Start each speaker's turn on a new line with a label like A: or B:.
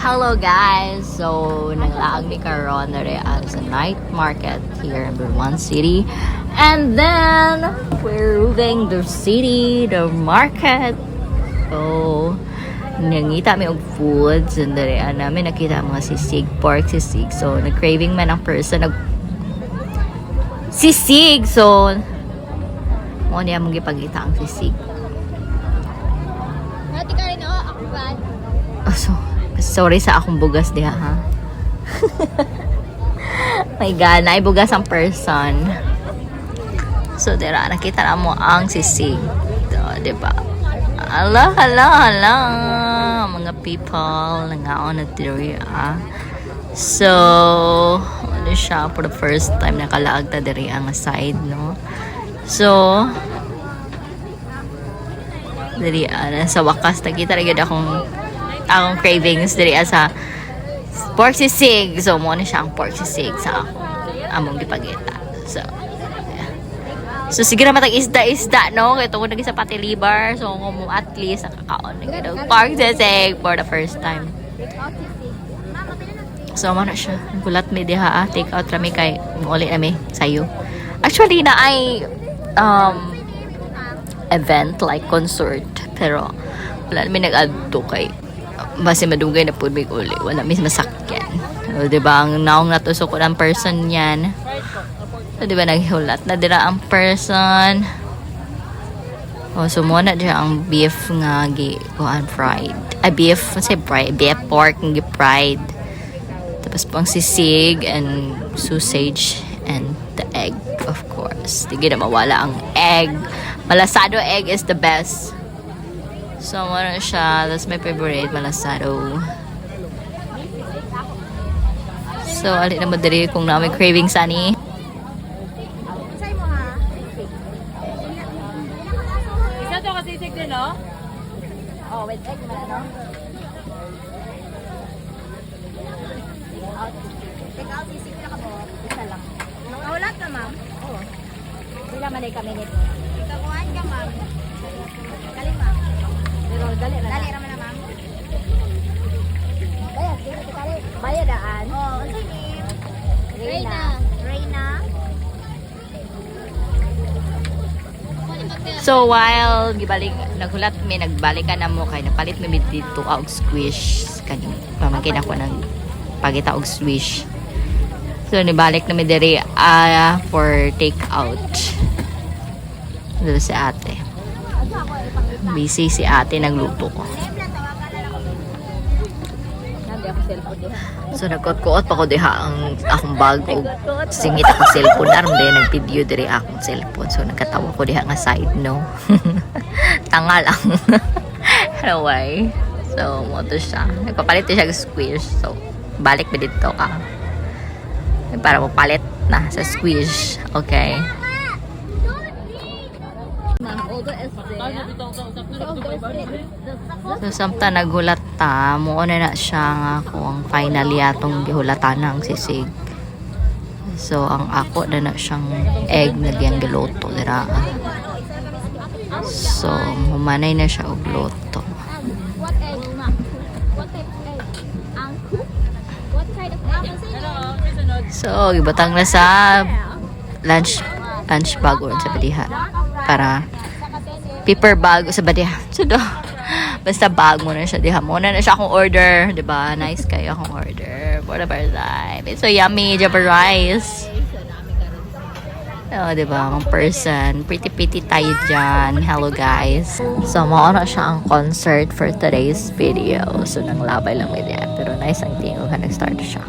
A: Hello guys! So, naglaag ni karon na rin sa night market here in Burman City. And then, we're moving the city, the market. So, nangita mi og food. So, nariyan namin nakita mga sisig, pork sisig. So, nag-craving man ang person. Sisig! So, mo niya mong ipagita ang sisig.
B: Hati ka rin ako ba?
A: Oh, sorry sa akong bugas diha ha. My God, naibugas ang person. So, dira, nakita na mo ang sisig. So, diba? Hala. Mga people, nangaon na dira. So, ano siya, for the first time, nakalaag ta diri ang side, no? So, diri, sa wakas, nakita rin akong cravings diri sa pork sisig. So, mo na siya ang pork sisig sa among gipagita. So, yeah. So, sige na matag isda, no? Kaya tungkol naging sa pati liver. So, at least, nakakaon ng pork sisig for the first time. So, mo na siya. Gulat mi diha, take out rami kay uli nami sayo. Actually, na ay event like concert. Pero, wala namin nag-adto kay base madugay na po may uli. Wala may masakyan. So, diba, ang naong natusok ko ng person yan. So, diba, naghulat na dira ang person. O, so, muna dira ang beef nga fried. Beef, say fried. Beef pork nga fried. Tapos pang sisig and sausage and the egg, of course. Di na mawala ang egg. Malasado egg is the best. So, ano siya. That's my favorite, malasado. So, alin na madali kung na may craving sani.
B: Isa to kasi sisig din, no? Oh, with egg naman, no? Take out sisig na ka mo. Isa lang. Wala ka, ma'am? Oo. Sila man ay kami nito. Ikakuhan ka, ma'am. Galing, ma'am. Pero dali raman na, ma'am. Bayad, dali. Bayadaan. Oh, ano yun? Reyna.
A: So, while naghulat may nagbalikan na mo kay napalit may dito og squish. Kaning pamangkin ako ng pagita og swish. So, nibalik na may diri for take out. Dito si ate. Busy si ate nagluto ko. So, nagkot-kuot pa ko diha ang akong bag o singit akong cellphone. Naroon din nag-video diri akong cellphone. So, nagkatawa ko diha nga side, no? Tanga lang. Anyway. So, mo to siya. Nagpapalit siya ng squish. So, balik ba dito ka? Para mapalit na sa squish. Okay. So, samta naghulat ta, muuna na siya nga kung finally atong gihulatan ng sisig. So, ang ako na siyang egg na diyang giluto. Dira. So, humanay na siya og luto.
B: What egg, ma'am? What type of egg? What kind of egg?
A: So, ibatang na sa lunch bag or sa badiha. Para paper bag sa badiha. So, basta bag mo na siya. Diha mo na siya akong order. Diba? Nice kayo akong order. For the first time. It's so yummy. Jabba rice. Oh, diba? Ang person. Pretty tayo dyan. Hello, guys. So, mauna siya ang concert for today's video. So, nanglabay lang with yan. Pero nice ang tingin ko. Nag-start siya.